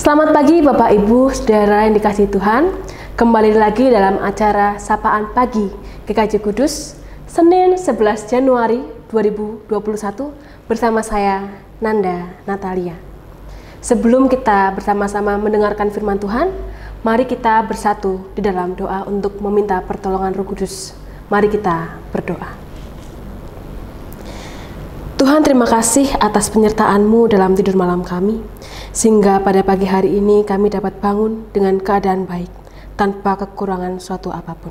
Selamat pagi Bapak Ibu, Saudara yang dikasihi Tuhan. Kembali lagi dalam acara Sapaan Pagi GKJ Kudus, Senin 11 Januari 2021 bersama saya, Nanda Natalia. Sebelum kita bersama-sama mendengarkan firman Tuhan, mari kita bersatu di dalam doa untuk meminta pertolongan Roh Kudus. Mari kita berdoa. Tuhan, terima kasih atas penyertaan-Mu dalam tidur malam kami, sehingga pada pagi hari ini kami dapat bangun dengan keadaan baik, tanpa kekurangan suatu apapun.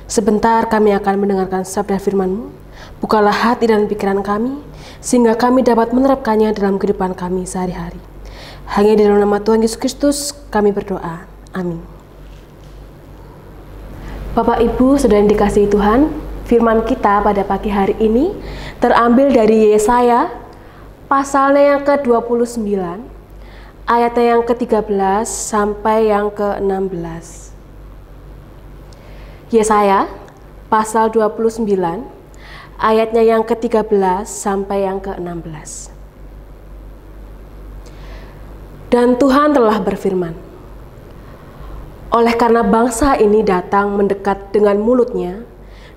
Sebentar kami akan mendengarkan sabda firman-Mu. Bukalah hati dan pikiran kami, sehingga kami dapat menerapkannya dalam kehidupan kami sehari-hari. Hanya di dalam nama Tuhan Yesus Kristus kami berdoa. Amin. Bapak Ibu, Saudara yang dikasihi Tuhan, firman kita pada pagi hari ini terambil dari Yesaya pasalnya yang ke-29, ayatnya yang ke-13 sampai yang ke-16. Yesaya pasal 29, ayatnya yang ke-13 sampai yang ke-16. Dan Tuhan telah berfirman, oleh karena bangsa ini datang mendekat dengan mulutnya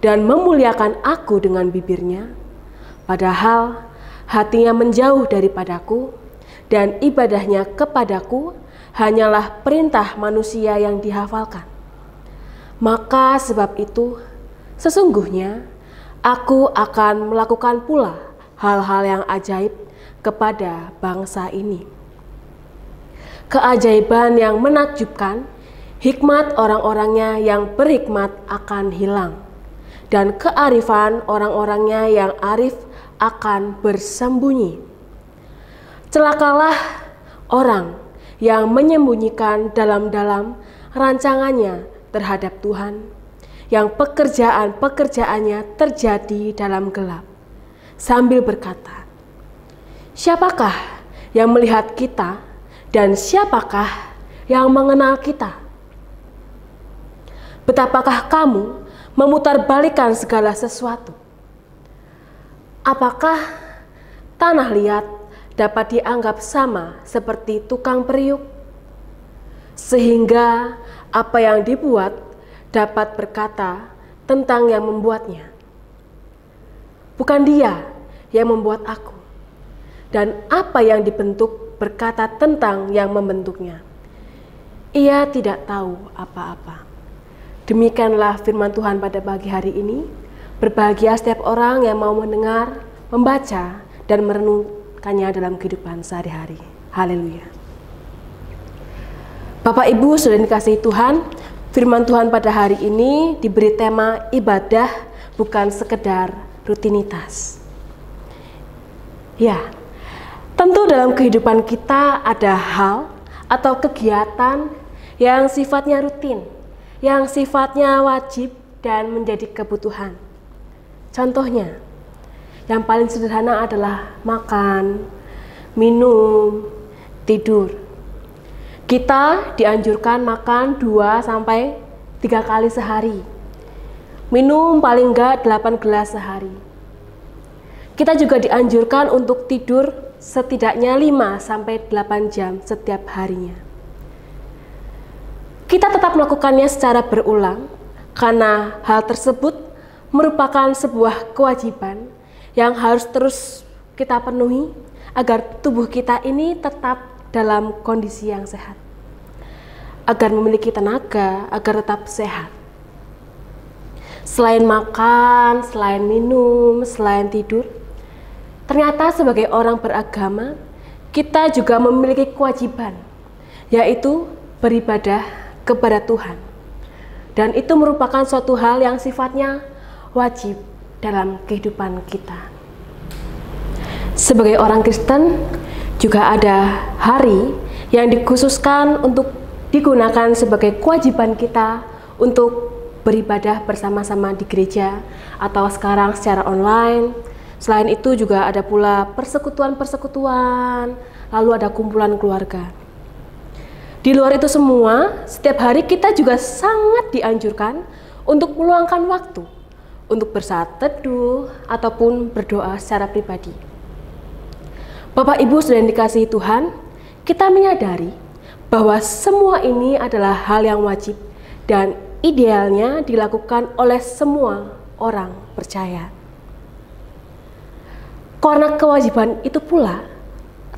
dan memuliakan aku dengan bibirnya, padahal hatinya menjauh daripadaku, dan ibadahnya kepadaku hanyalah perintah manusia yang dihafalkan. Maka sebab itu, sesungguhnya aku akan melakukan pula hal-hal yang ajaib kepada bangsa ini. Keajaiban yang menakjubkan, hikmat orang-orangnya yang berhikmat akan hilang, dan kearifan orang-orangnya yang arif akan bersembunyi. Celakalah orang yang menyembunyikan dalam-dalam rancangannya terhadap Tuhan, yang pekerjaan-pekerjaannya terjadi dalam gelap, sambil berkata, siapakah yang melihat kita dan siapakah yang mengenal kita? Betapakah kamu memutarbalikkan segala sesuatu? Apakah tanah liat dapat dianggap sama seperti tukang periuk? Sehingga apa yang dibuat dapat berkata tentang yang membuatnya, bukan dia yang membuat aku, dan apa yang dibentuk berkata tentang yang membentuknya, ia tidak tahu apa-apa. Demikianlah firman Tuhan pada pagi hari ini. Berbahagia setiap orang yang mau mendengar, membaca, dan merenungkannya dalam kehidupan sehari-hari. Haleluya. Bapak Ibu, Saudara yang dikasihi Tuhan, firman Tuhan pada hari ini diberi tema ibadah bukan sekedar rutinitas. Ya, tentu dalam kehidupan kita ada hal atau kegiatan yang sifatnya rutin, yang sifatnya wajib dan menjadi kebutuhan. Contohnya, yang paling sederhana adalah makan, minum, tidur. Kita dianjurkan makan 2-3 kali sehari. Minum paling enggak 8 gelas sehari. Kita juga dianjurkan untuk tidur setidaknya 5-8 jam setiap harinya. Kita tetap melakukannya secara berulang karena hal tersebut merupakan sebuah kewajiban yang harus terus kita penuhi agar tubuh kita ini tetap dalam kondisi yang sehat, agar memiliki tenaga, agar tetap sehat. Selain makan, selain minum, selain tidur, ternyata sebagai orang beragama, kita juga memiliki kewajiban, yaitu beribadah kepada Tuhan. Dan itu merupakan suatu hal yang sifatnya wajib dalam kehidupan kita. Sebagai orang Kristen, juga ada hari yang dikhususkan untuk digunakan sebagai kewajiban kita untuk beribadah bersama-sama di gereja atau sekarang secara online. Selain itu juga ada pula persekutuan-persekutuan, lalu ada kumpulan keluarga. Di luar itu semua, setiap hari kita juga sangat dianjurkan untuk meluangkan waktu untuk bersaat teduh ataupun berdoa secara pribadi. Bapak Ibu Saudara yang dikasihi Tuhan, kita menyadari bahwa semua ini adalah hal yang wajib dan idealnya dilakukan oleh semua orang percaya. Karena kewajiban itu pula,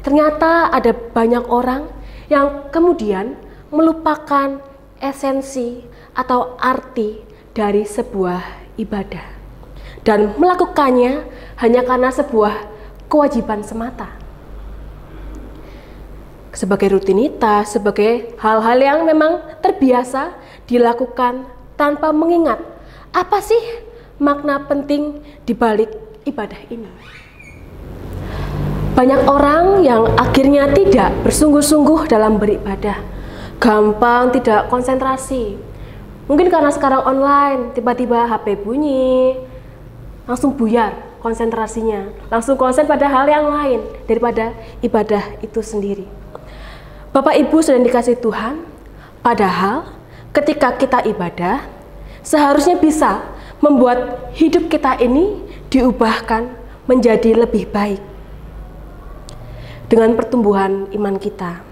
ternyata ada banyak orang yang kemudian melupakan esensi atau arti dari sebuah ibadah dan melakukannya hanya karena sebuah kewajiban semata. Sebagai rutinitas, sebagai hal-hal yang memang terbiasa dilakukan tanpa mengingat apa sih makna penting di balik ibadah ini. Banyak orang yang akhirnya tidak bersungguh-sungguh dalam beribadah, gampang tidak konsentrasi. Mungkin karena sekarang online, tiba-tiba HP bunyi, langsung buyar konsentrasinya, langsung konsen pada hal yang lain daripada ibadah itu sendiri. Bapak Ibu sudah dikasih Tuhan, padahal ketika kita ibadah, seharusnya bisa membuat hidup kita ini diubahkan menjadi lebih baik dengan pertumbuhan iman kita.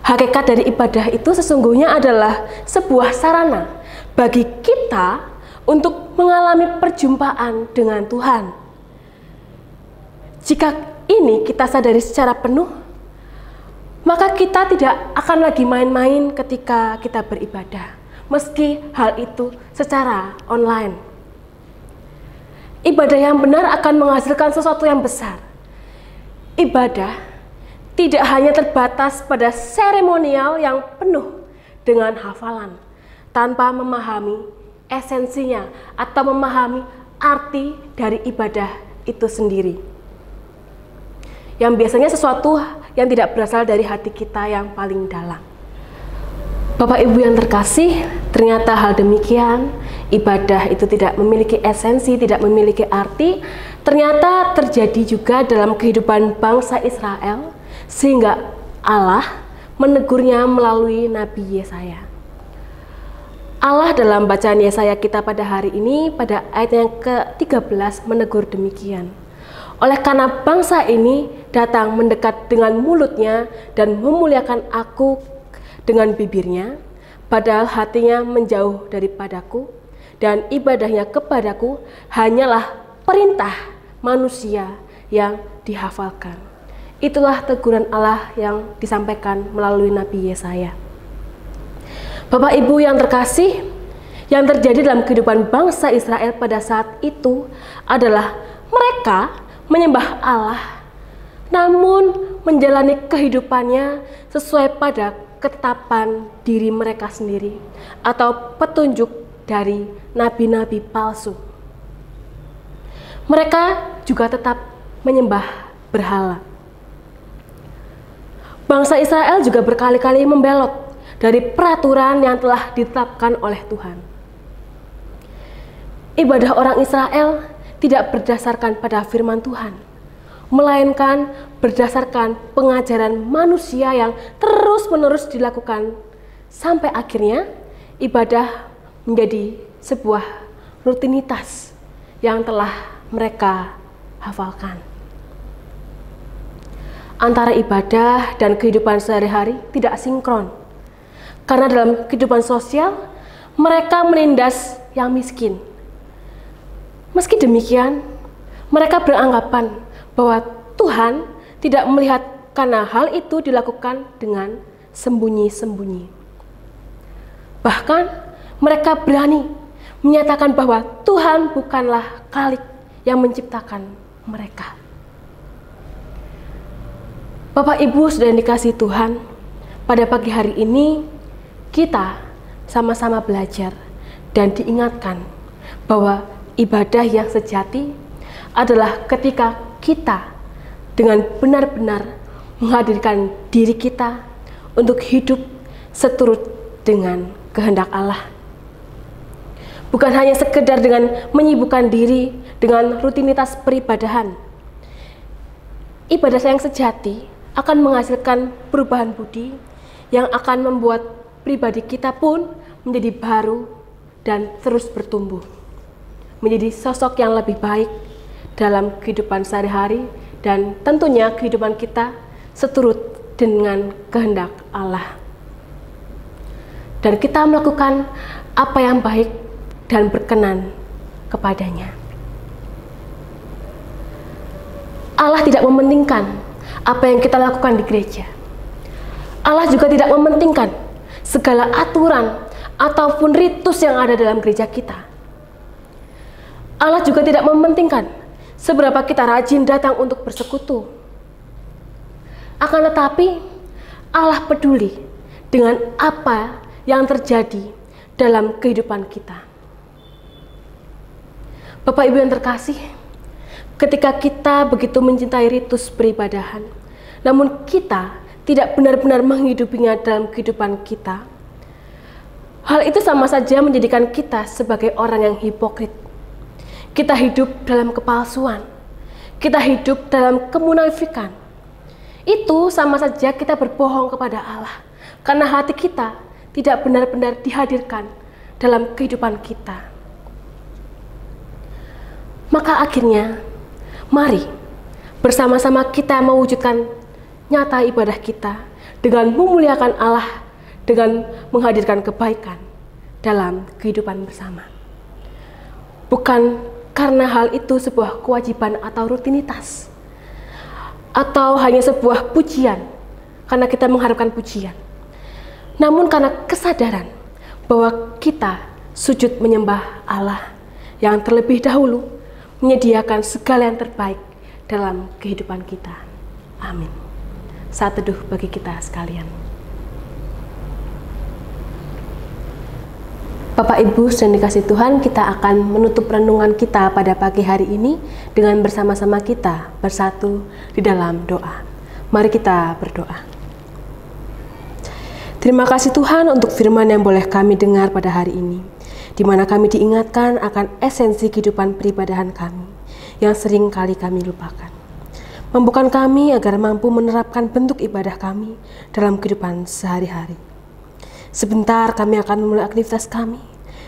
Hakikat dari ibadah itu sesungguhnya adalah sebuah sarana bagi kita untuk mengalami perjumpaan dengan Tuhan. Jika ini kita sadari secara penuh, maka kita tidak akan lagi main-main ketika kita beribadah, meski hal itu secara online. Ibadah yang benar akan menghasilkan sesuatu yang besar. Ibadah tidak hanya terbatas pada seremonial yang penuh dengan hafalan, tanpa memahami esensinya atau memahami arti dari ibadah itu sendiri. Yang biasanya sesuatu yang tidak berasal dari hati kita yang paling dalam. Bapak Ibu yang terkasih, ternyata hal demikian, ibadah itu tidak memiliki esensi, tidak memiliki arti, ternyata terjadi juga dalam kehidupan bangsa Israel, sehingga Allah menegurnya melalui Nabi Yesaya. Allah dalam bacaan Yesaya kita pada hari ini, pada ayat yang ke-13 menegur demikian. Oleh karena bangsa ini datang mendekat dengan mulutnya dan memuliakan aku dengan bibirnya, padahal hatinya menjauh daripadaku dan ibadahnya kepadaku hanyalah perintah manusia yang dihafalkan. Itulah teguran Allah yang disampaikan melalui Nabi Yesaya. Bapak Ibu yang terkasih, yang terjadi dalam kehidupan bangsa Israel pada saat itu adalah mereka menyembah Allah, namun menjalani kehidupannya sesuai pada ketetapan diri mereka sendiri atau petunjuk dari nabi-nabi palsu. Mereka juga tetap menyembah berhala. Bangsa Israel juga berkali-kali membelot dari peraturan yang telah ditetapkan oleh Tuhan. Ibadah orang Israel tidak berdasarkan pada firman Tuhan, melainkan berdasarkan pengajaran manusia yang terus-menerus dilakukan, sampai akhirnya ibadah menjadi sebuah rutinitas yang telah mereka hafalkan. Antara ibadah dan kehidupan sehari-hari tidak sinkron, karena dalam kehidupan sosial mereka menindas yang miskin. Meski demikian, mereka beranggapan bahwa Tuhan tidak melihat karena hal itu dilakukan dengan sembunyi-sembunyi. Bahkan mereka berani menyatakan bahwa Tuhan bukanlah Khalik yang menciptakan mereka. Bapak Ibu sudah dikasih Tuhan, pada pagi hari ini kita sama-sama belajar dan diingatkan bahwa ibadah yang sejati adalah ketika kita dengan benar-benar menghadirkan diri kita untuk hidup seturut dengan kehendak Allah. Bukan hanya sekedar dengan menyibukkan diri dengan rutinitas peribadahan. Ibadah yang sejati akan menghasilkan perubahan budi yang akan membuat pribadi kita pun menjadi baru dan terus bertumbuh, menjadi sosok yang lebih baik dalam kehidupan sehari-hari dan tentunya kehidupan kita seturut dengan kehendak Allah. Dan kita melakukan apa yang baik dan berkenan kepadanya. Allah tidak mementingkan apa yang kita lakukan di gereja. Allah juga tidak mementingkan segala aturan ataupun ritus yang ada dalam gereja kita. Allah juga tidak mementingkan seberapa kita rajin datang untuk bersekutu. Akan tetapi, Allah peduli dengan apa yang terjadi dalam kehidupan kita. Bapak Ibu yang terkasih, ketika kita begitu mencintai ritus peribadahan, namun kita tidak benar-benar menghidupinya dalam kehidupan kita, hal itu sama saja menjadikan kita sebagai orang yang hipokrit. Kita hidup dalam kepalsuan, kita hidup dalam kemunafikan. Itu sama saja kita berbohong kepada Allah, karena hati kita tidak benar-benar dihadirkan dalam kehidupan kita. Maka akhirnya, mari bersama-sama kita mewujudkan nyata ibadah kita dengan memuliakan Allah, dengan menghadirkan kebaikan dalam kehidupan bersama. Bukan karena hal itu sebuah kewajiban atau rutinitas, atau hanya sebuah pujian, karena kita mengharapkan pujian. Namun karena kesadaran bahwa kita sujud menyembah Allah yang terlebih dahulu menyediakan segala yang terbaik dalam kehidupan kita. Amin. Saat teduh bagi kita sekalian. Bapak Ibu dan dikasih Tuhan, kita akan menutup renungan kita pada pagi hari ini dengan bersama-sama kita bersatu di dalam doa. Mari kita berdoa. Terima kasih Tuhan untuk firman yang boleh kami dengar pada hari ini, di mana kami diingatkan akan esensi kehidupan peribadahan kami yang sering kali kami lupakan. Mampukan kami agar mampu menerapkan bentuk ibadah kami dalam kehidupan sehari-hari. Sebentar kami akan memulai aktivitas kami,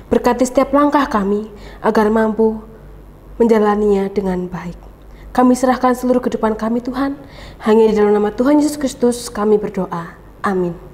berkati setiap langkah kami agar mampu menjalaninya dengan baik. Kami serahkan seluruh kehidupan kami Tuhan, hanya di dalam nama Tuhan Yesus Kristus kami berdoa. Amin.